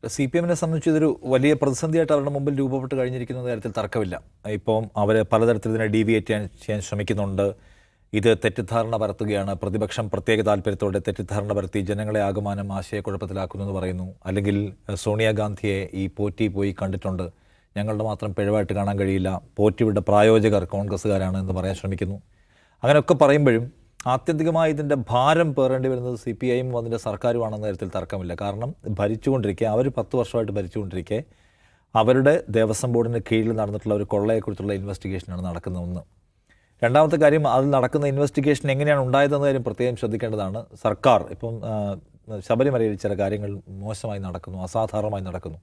CPM-നെ സംബന്ധിച്ച് ഇതൊരു വലിയ പ്രതിസന്ധിയായിട്ട് അവരുടെ മുമ്പിൽ രൂപപ്പെട്ട് കഴിഞ്ഞിരിക്കുന്ന കാര്യത്തിൽ തർക്കമില്ല. ഇപ്പം അവർ പലതരത്തിൽ ഇതിനെ ഡീവിയേറ്റ് ചെയ്യാൻ ശ്രമിക്കുന്നുണ്ട്. ഇത് തെറ്റിദ്ധാരണ പരത്തുകയാണ്. പ്രതിപക്ഷം പ്രത്യേക താല്പര്യത്തോടെ തെറ്റിദ്ധാരണ പരത്തി ജനങ്ങളെ ആകമാനം ആശയക്കുഴപ്പത്തിലാക്കുന്നു എന്ന് പറയുന്നു. അല്ലെങ്കിൽ സോണിയാഗാന്ധിയെ ഈ പോറ്റി പോയി കണ്ടിട്ടുണ്ട്, ഞങ്ങളുടെ മാത്രം പിഴവായിട്ട് കാണാൻ കഴിയില്ല, പോറ്റിയുടെ പ്രായോജകർ കോൺഗ്രസ്സുകാരാണ് എന്ന് പറയാൻ ശ്രമിക്കുന്നു. അങ്ങനെയൊക്കെ പറയുമ്പോഴും ആത്യന്തികമായി ഇതിൻ്റെ ഭാരം പേറേണ്ടി വരുന്നത് CPIയും അതിൻ്റെ സർക്കാരുമാണെന്ന കാര്യത്തിൽ തർക്കമില്ല. കാരണം ഭരിച്ചുകൊണ്ടിരിക്കെ, അവർ 10 വർഷമായിട്ട് ഭരിച്ചുകൊണ്ടിരിക്കെ അവരുടെ ദേവസ്വം ബോർഡിന് കീഴിൽ നടന്നിട്ടുള്ള ഒരു കൊള്ളയെക്കുറിച്ചുള്ള ഇൻവെസ്റ്റിഗേഷനാണ് നടക്കുന്ന ഒന്ന്. രണ്ടാമത്തെ കാര്യം, അതിൽ നടക്കുന്ന ഇൻവെസ്റ്റിഗേഷൻ എങ്ങനെയാണ് ഉണ്ടായതെന്ന കാര്യം പ്രത്യേകം ശ്രദ്ധിക്കേണ്ടതാണ്. സർക്കാർ ഇപ്പം ശബരിമലയിൽ ചില കാര്യങ്ങൾ മോശമായി നടക്കുന്നു, അസാധാരണമായി നടക്കുന്നു,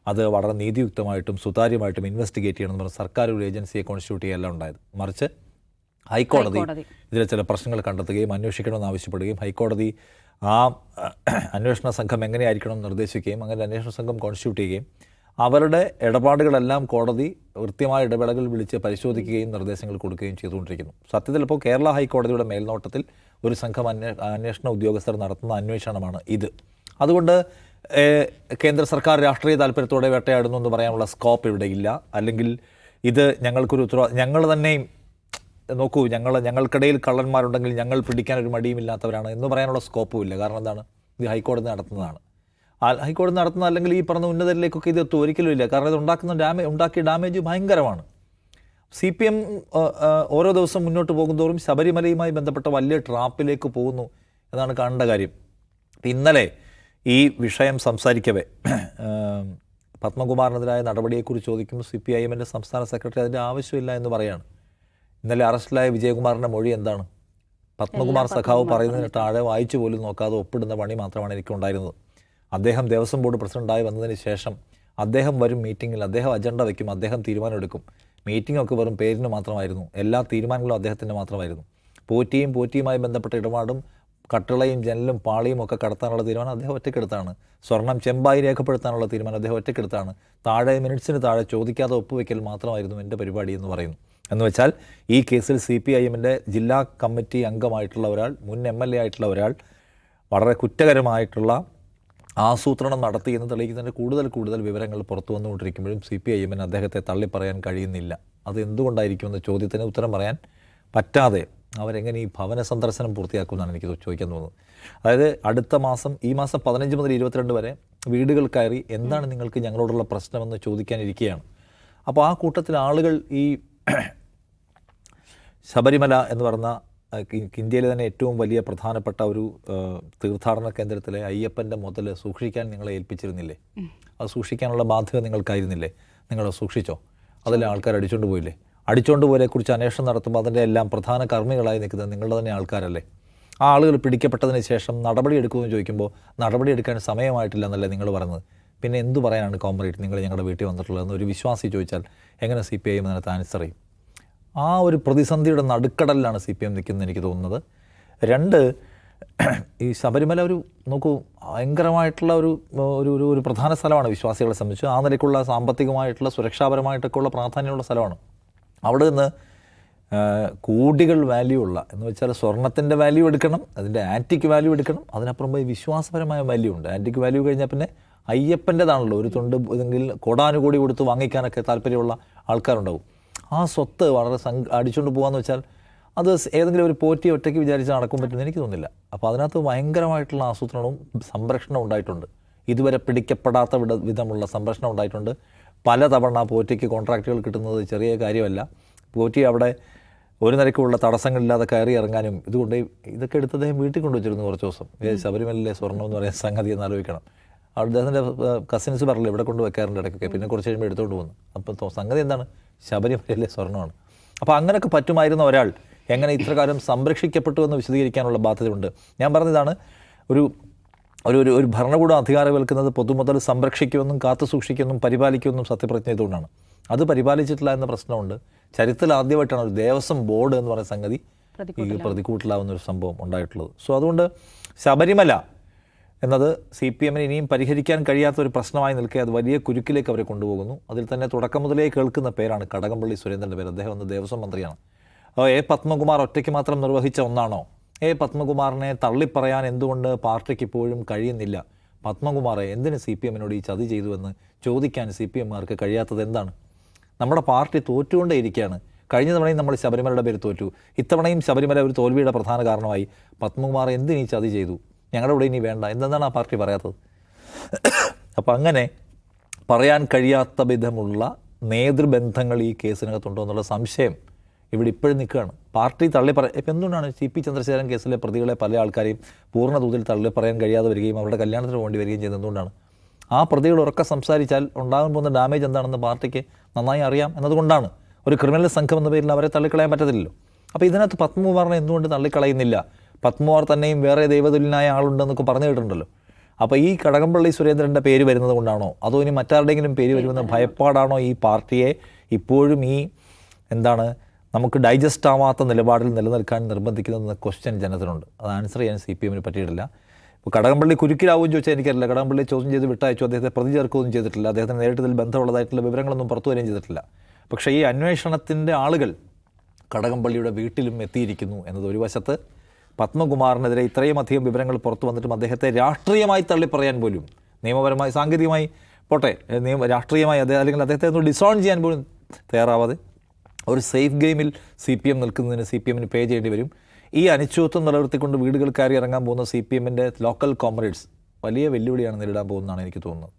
അത് വളരെ നീതിയുക്തമായിട്ടും സുതാര്യമായിട്ടും ഇൻവെസ്റ്റിഗേറ്റ് ചെയ്യണമെന്ന് പറഞ്ഞ് സർക്കാർ ഒരു ഏജൻസിയെ കോൺസ്റ്റിറ്റ്യൂട്ട് ചെയ്യല്ല ഉണ്ടായത്. മറിച്ച് ഹൈക്കോടതി ഇതിലെ ചില പ്രശ്നങ്ങൾ കണ്ടെത്തുകയും അന്വേഷിക്കണമെന്ന് ആവശ്യപ്പെടുകയും ഹൈക്കോടതി ആ അന്വേഷണ സംഘം എങ്ങനെയായിരിക്കണം നിർദ്ദേശിക്കുകയും അങ്ങനെ അന്വേഷണ സംഘം കോൺസ്റ്റിറ്റ്യൂട്ട് ചെയ്യുകയും അവരുടെ ഇടപാടുകളെല്ലാം കോടതി കൃത്യമായ ഇടവേളകൾ വിളിച്ച് പരിശോധിക്കുകയും നിർദ്ദേശങ്ങൾ കൊടുക്കുകയും ചെയ്തുകൊണ്ടിരിക്കുന്നു. സത്യത്തിൽ ഇപ്പോൾ കേരള ഹൈക്കോടതിയുടെ മേൽനോട്ടത്തിൽ ഒരു സംഘം അന്വേഷണ ഉദ്യോഗസ്ഥർ നടത്തുന്ന അന്വേഷണമാണ് ഇത്. അതുകൊണ്ട് കേന്ദ്ര സർക്കാർ രാഷ്ട്രീയ താല്പര്യത്തോടെ വേട്ടയാടുന്നു എന്ന് പറയാനുള്ള സ്കോപ്പ് ഇവിടെ ഇല്ല. അല്ലെങ്കിൽ ഇത് ഞങ്ങൾക്കൊരു ഞങ്ങൾ തന്നെയും നോക്കൂ, ഞങ്ങൾക്കിടയിൽ കള്ളന്മാരുണ്ടെങ്കിൽ ഞങ്ങൾ പിടിക്കാൻ ഒരു മടിയുമില്ലാത്തവരാണ് എന്ന് പറയാനുള്ള സ്കോപ്പും ഇല്ല. കാരണം എന്താണ്, ഇത് ഹൈക്കോടതി നടത്തുന്നതാണ്. ഹൈക്കോടതി നടത്തുന്ന അല്ലെങ്കിൽ ഈ പറഞ്ഞ ഉന്നതരിലേക്കൊക്കെ ഇത് എത്തും ഒരിക്കലും ഇല്ല. കാരണം ഇത് ഉണ്ടാക്കിയ ഡാമേജ് ഭയങ്കരമാണ്. CPM ഓരോ ദിവസം മുന്നോട്ട് പോകുന്തോറും ശബരിമലയുമായി ബന്ധപ്പെട്ട വലിയ ട്രാപ്പിലേക്ക് പോകുന്നു എന്നാണ് കാണേണ്ട കാര്യം. ഇന്നലെ ഈ വിഷയം സംസാരിക്കവേ പത്മകുമാറിനെതിരായ നടപടിയെക്കുറിച്ച് ചോദിക്കുമ്പോൾ CPIM-ൻ്റെ സംസ്ഥാന സെക്രട്ടറി അതിൻ്റെ ആവശ്യമില്ല എന്ന് പറയാണ്. ഇന്നലെ അറസ്റ്റിലായ വിജയകുമാറിൻ്റെ മൊഴി എന്താണ്? പത്മകുമാർ സഖാവ് പറയുന്നതിന് താഴെ വായിച്ചു പോലും നോക്കാതെ ഒപ്പിടുന്ന പണി മാത്രമാണ് എനിക്കുണ്ടായിരുന്നത്. അദ്ദേഹം ദേവസ്വം ബോർഡ് പ്രസിഡൻ്റായി വന്നതിന് ശേഷം അദ്ദേഹം വരും മീറ്റിങ്ങിൽ, അദ്ദേഹം അജണ്ട വയ്ക്കും, അദ്ദേഹം തീരുമാനമെടുക്കും. മീറ്റിങ്ങൊക്കെ വെറും പേരിന് മാത്രമായിരുന്നു, എല്ലാ തീരുമാനങ്ങളും അദ്ദേഹത്തിൻ്റെ മാത്രമായിരുന്നു. പോറ്റിയുമായി ബന്ധപ്പെട്ട ഇടപാടും കട്ടിളയും ജനലും പാളിയും ഒക്കെ കടത്താനുള്ള തീരുമാനം അദ്ദേഹം ഒറ്റയ്ക്കെടുത്താണ്. സ്വർണം ചെമ്പായി രേഖപ്പെടുത്താനുള്ള തീരുമാനം അദ്ദേഹം ഒറ്റയ്ക്കെടുത്താണ്. താഴെ മിനിറ്റ്സിന് താഴെ ചോദിക്കാതെ ഒപ്പുവെക്കൽ മാത്രമായിരുന്നു എൻ്റെ പരിപാടി എന്ന് പറയുന്നു. എന്ന് വെച്ചാൽ ഈ കേസിൽ CPIM-ൻ്റെ ജില്ലാ കമ്മിറ്റി അംഗമായിട്ടുള്ള ഒരാൾ, മുൻ MLA ആയിട്ടുള്ള ഒരാൾ വളരെ കുറ്റകരമായിട്ടുള്ള ആസൂത്രണം നടത്തി എന്ന് തെളിയിക്കുന്നതിൻ്റെ കൂടുതൽ വിവരങ്ങൾ പുറത്തു വന്നുകൊണ്ടിരിക്കുമ്പോഴും CPIM-ന് അദ്ദേഹത്തെ തള്ളിപ്പറയാൻ കഴിയുന്നില്ല. അത് എന്തുകൊണ്ടായിരിക്കുമെന്ന ചോദ്യത്തിന് ഉത്തരം പറയാൻ പറ്റാതെ അവരെങ്ങനെ ഈ ഭവന സന്ദർശനം പൂർത്തിയാക്കുമെന്നാണ് എനിക്ക് ചോദിക്കാൻ തോന്നുന്നത്. അതായത് അടുത്ത മാസം, ഈ മാസം 15 മുതൽ 22 വരെ വീടുകൾ കയറി എന്താണ് നിങ്ങൾക്ക് ഞങ്ങളോടുള്ള പ്രശ്നമെന്ന് ചോദിക്കാനിരിക്കുകയാണ്. അപ്പോൾ ആ കൂട്ടത്തിൽ ആളുകൾ ഈ ശബരിമല എന്ന് പറഞ്ഞ ഇന്ത്യയിലെ തന്നെ ഏറ്റവും വലിയ പ്രധാനപ്പെട്ട ഒരു തീർത്ഥാടന കേന്ദ്രത്തിലെ അയ്യപ്പൻ്റെ മുതൽ സൂക്ഷിക്കാൻ നിങ്ങളെ ഏൽപ്പിച്ചിരുന്നില്ലേ? അത് സൂക്ഷിക്കാനുള്ള ബാധ്യത നിങ്ങൾക്കായിരുന്നില്ലേ? നിങ്ങൾ സൂക്ഷിച്ചോ? അതിലെ ആൾക്കാർ അടിച്ചുകൊണ്ട് പോയില്ലേ? അടിച്ചുകൊണ്ട് പോയതിനെക്കുറിച്ച് അന്വേഷണം നടത്തുമ്പോൾ അതിൻ്റെ എല്ലാം പ്രധാന കർമ്മികളായി നിൽക്കുന്നത് നിങ്ങളുടെ തന്നെ ആൾക്കാരല്ലേ? ആ ആളുകൾ പിടിക്കപ്പെട്ടതിന് ശേഷം നടപടി എടുക്കുമെന്ന് ചോദിക്കുമ്പോൾ നടപടി എടുക്കാൻ സമയമായിട്ടില്ല എന്നല്ലേ നിങ്ങൾ പറയുന്നത്? പിന്നെ എന്തു പറയാനാണ് കോമ്രേഡ് നിങ്ങൾ ഞങ്ങളുടെ വീട്ടിൽ വന്നിട്ടുള്ളതെന്ന് ഒരു വിശ്വാസി ചോദിച്ചാൽ എങ്ങനെ CPIM അതിനകത്ത് ആൻസർ ചെയ്യും? ആ ഒരു പ്രതിസന്ധിയുടെ നടുക്കടലിലാണ് CPM നിൽക്കുന്നത് എനിക്ക് തോന്നുന്നത്. രണ്ട്, ഈ ശബരിമല ഒരു നോക്കൂ, ഭയങ്കരമായിട്ടുള്ള ഒരു പ്രധാന സ്ഥലമാണ് വിശ്വാസികളെ സംബന്ധിച്ച്. ആ നിലയ്ക്കുള്ള സാമ്പത്തികമായിട്ടുള്ള സുരക്ഷാപരമായിട്ടൊക്കെയുള്ള പ്രാധാന്യമുള്ള സ്ഥലമാണ്. അവിടെ നിന്ന് കോടികൾ വാല്യൂ ഉള്ള, എന്ന് വെച്ചാൽ സ്വർണത്തിൻ്റെ വാല്യൂ എടുക്കണം, അതിൻ്റെ ആൻറ്റിക് വാല്യൂ എടുക്കണം, അതിനപ്പുറം പോയി വിശ്വാസപരമായ വാല്യൂ ഉണ്ട്. ആൻറ്റിക് വാല്യൂ കഴിഞ്ഞാൽ പിന്നെ അയ്യപ്പൻ്റെതാണല്ലോ, ഒരു തൊണ്ട് ഇതെങ്കിൽ കോടാനുകൂടി കൊടുത്ത് വാങ്ങിക്കാനൊക്കെ താല്പര്യമുള്ള ആൾക്കാരുണ്ടാവും. ആ സ്വത്ത് വളരെ അടിച്ചുകൊണ്ട് പോകാമെന്ന് വെച്ചാൽ അത് ഏതെങ്കിലും ഒരു പോറ്റി ഒറ്റയ്ക്ക് വിചാരിച്ച് നടക്കാൻ പറ്റുമെന്ന് എനിക്ക് തോന്നുന്നില്ല. അപ്പോൾ അതിനകത്ത് ഭയങ്കരമായിട്ടുള്ള ആസൂത്രണവും സംരക്ഷണവും ഉണ്ടായിട്ടുണ്ട്. ഇതുവരെ പിടിക്കപ്പെടാത്ത വിധമുള്ള സംരക്ഷണം ഉണ്ടായിട്ടുണ്ട്. പലതവണ പോറ്റിക്ക് കോൺട്രാക്റ്റുകൾ കിട്ടുന്നത് ചെറിയ കാര്യമല്ല. പോറ്റി അവിടെ ഒരു നിരക്കുള്ള തടസ്സങ്ങളില്ലാതെ കയറി ഇറങ്ങാനും ഇതുകൊണ്ട് ഇതൊക്കെ എടുത്ത് അദ്ദേഹം വീട്ടിൽ കൊണ്ടുവച്ചിരുന്നു കുറച്ച് ദിവസം. ശബരിമലയിലെ സ്വർണ്ണം എന്ന് പറയുന്ന സംഗതി എന്ന് ആലോചിക്കണം. അദ്ദേഹത്തിൻ്റെ കസിൻസ് പറഞ്ഞില്ല ഇവിടെ കൊണ്ട് വെക്കാറുണ്ട് ഇടയ്ക്കൊക്കെ, പിന്നെ കുറച്ച് കഴിയുമ്പോൾ എടുത്തുകൊണ്ട് പോകുന്നു. അപ്പോൾ സംഗതി എന്താണ്? ശബരിമലയിലെ സ്വർണ്ണമാണ്. അപ്പോൾ അങ്ങനെയൊക്കെ പറ്റുമായിരുന്ന ഒരാൾ എങ്ങനെ ഇത്ര കാലം സംരക്ഷിക്കപ്പെട്ടു എന്ന് വിശദീകരിക്കാനുള്ള ബാധ്യതയുണ്ട്. ഞാൻ പറഞ്ഞതാണ്, ഒരു ഭരണകൂടം അധികാരമേൽക്കുന്നത് പൊതുമുതൽ സംരക്ഷിക്കുമെന്നും കാത്തു സൂക്ഷിക്കുമെന്നും പരിപാലിക്കുമെന്നും സത്യപ്രതിജ്ഞ ചെയ്തുകൊണ്ടാണ്. അത് പരിപാലിച്ചിട്ടില്ല എന്ന പ്രശ്നമുണ്ട്. ചരിത്രത്തിൽ ആദ്യമായിട്ടാണ് ഒരു ദേവസ്വം ബോർഡ് എന്ന് പറയുന്ന സംഗതി ഈ പ്രതികൂട്ടിലാവുന്ന ഒരു സംഭവം ഉണ്ടായിട്ടുള്ളത്. സോ അതുകൊണ്ട് ശബരിമല എന്നത് CPM-ന് ഇനിയും പരിഹരിക്കാൻ കഴിയാത്ത ഒരു പ്രശ്നമായി നിൽക്കെ അത് വലിയ കുരുക്കിലേക്ക് അവരെ കൊണ്ടുപോകുന്നു. അതിൽ തന്നെ തുടക്കം മുതലേ കേൾക്കുന്ന പേരാണ് കടകംപള്ളി സുരേന്ദ്രൻ്റെ പേര്. അദ്ദേഹം ഒന്ന് ദേവസ്വം മന്ത്രിയാണ്. പത്മകുമാർ ഒറ്റയ്ക്ക് മാത്രം നിർവഹിച്ച ഒന്നാണോ? പത്മകുമാറിനെ തള്ളിപ്പറയാൻ എന്തുകൊണ്ട് പാർട്ടിക്ക് ഇപ്പോഴും കഴിയുന്നില്ല? പത്മകുമാറെ എന്തിന് സി പി എമ്മിനോട് ഈ ചതി ചെയ്തുവെന്ന് ചോദിക്കാൻ സി പി എമ്മാർക്ക് കഴിയാത്തത് എന്താണ്? നമ്മുടെ പാർട്ടി തോറ്റുകൊണ്ടേ ഇരിക്കുകയാണ്. കഴിഞ്ഞ തവണയും നമ്മൾ ശബരിമലയുടെ പേര് തോറ്റു, ഇത്തവണയും ശബരിമല ഒരു തോൽവിയുടെ പ്രധാന കാരണമായി. പത്മകുമാർ എന്തിന് ഈ ചതി ചെയ്തു, ഞങ്ങളുടെ ഇവിടെ ഇനി വേണ്ട, എന്തെന്നാണ് ആ പാർട്ടി പറയാത്തത്? അപ്പോൾ അങ്ങനെ പറയാൻ കഴിയാത്ത വിധമുള്ള നേതൃബന്ധങ്ങൾ ഈ കേസിനകത്തുണ്ടോ എന്നുള്ള സംശയം ഇവിടെ ഇപ്പോഴും നിൽക്കുകയാണ്. പാർട്ടി ഇപ്പം എന്തുകൊണ്ടാണ് CP ചന്ദ്രശേഖരൻ കേസിലെ പ്രതികളെ പല ആൾക്കാരെയും പൂർണ്ണ തോതിൽ തള്ളി പറയാൻ കഴിയാതെ വരികയും അവരുടെ കല്യാണത്തിന് വേണ്ടി വരികയും ചെയ്യുന്നത് എന്തുകൊണ്ടാണ്? ആ പ്രതികൾ ഉറക്കെ സംസാരിച്ചാൽ ഉണ്ടാകാൻ പോകുന്ന ഡാമേജ് എന്താണെന്ന് പാർട്ടിക്ക് നന്നായി അറിയാം എന്നതുകൊണ്ടാണ്. ഒരു ക്രിമിനൽ സംഘം എന്ന പേരിൽ അവരെ തള്ളിക്കളയാൻ പറ്റത്തില്ലല്ലോ. അപ്പോൾ ഇതിനകത്ത് പത്മകുമാറിനെ എന്തുകൊണ്ട് തള്ളിക്കളയുന്നില്ല? പത്മകുമാർ തന്നെയും വേറെ ദൈവതുല്യനായ ആളുണ്ടെന്നൊക്കെ പറഞ്ഞു കേട്ടിട്ടുണ്ടല്ലോ. അപ്പോൾ ഈ കടകംപള്ളി സുരേന്ദ്രൻ്റെ പേര് വരുന്നത് കൊണ്ടാണോ, അതോ ഇനി മറ്റാരുടെയെങ്കിലും പേര് വരുമെന്ന ഭയപ്പാടാണോ ഈ പാർട്ടിയെ ഇപ്പോഴും ഈ നമുക്ക് ഡൈജസ്റ്റ് ആവാത്ത നിലപാടിൽ നിലനിൽക്കാൻ നിർബന്ധിക്കുന്നതെന്ന ക്വസ്റ്റ്യൻ ജനത്തിനുണ്ട്. അത് ആൻസർ ചെയ്യാൻ CPM പറ്റിയിട്ടില്ല. ഇപ്പോൾ കടകംപള്ളി കുരുക്കിലാവുമെന്ന് ചോദിച്ചാൽ എനിക്കറിയില്ല. കടകംപള്ളി ചോദ്യം ചെയ്ത് വിട്ടയച്ചു, അദ്ദേഹത്തെ പ്രതി ചേർക്കുകയൊന്നും ചെയ്തിട്ടില്ല, അദ്ദേഹത്തിന് നേരിട്ട് ഇതിൽ ബന്ധമുള്ളതായിട്ടുള്ള വിവരങ്ങളൊന്നും പുറത്തു വരികയും ചെയ്തിട്ടില്ല. പക്ഷേ ഈ അന്വേഷണത്തിൻ്റെ ആളുകൾ കടകംപള്ളിയുടെ വീട്ടിലും എത്തിയിരിക്കുന്നു എന്നത് ഒരു വശത്ത്. പത്മകുമാറിനെതിരെ ഇത്രയും അധികം വിവരങ്ങൾ പുറത്തു വന്നിട്ടും അദ്ദേഹത്തെ രാഷ്ട്രീയമായി തള്ളിപ്പറയാൻ പോലും, നിയമപരമായി സാങ്കേതികമായി പോട്ടെ, രാഷ്ട്രീയമായി അല്ലെങ്കിൽ അദ്ദേഹത്തെ ഒന്ന് ഡിസോൺ ചെയ്യാൻ പോലും തയ്യാറാവാതെ ഒരു സേഫ് ഗെയിമിൽ CPM നിൽക്കുന്നതിന് CPM പേ ചെയ്യേണ്ടി വരും. ഈ അനിശ്ചിതത്വം നിലനിർത്തിക്കൊണ്ട് വീടുകൾ കയറി ഇറങ്ങാൻ പോകുന്ന CPM ലോക്കൽ കോമ്രേഡ്സ് വലിയ വെല്ലുവിളിയാണ് നേരിടാൻ പോകുന്നതാണ് എനിക്ക് തോന്നുന്നത്.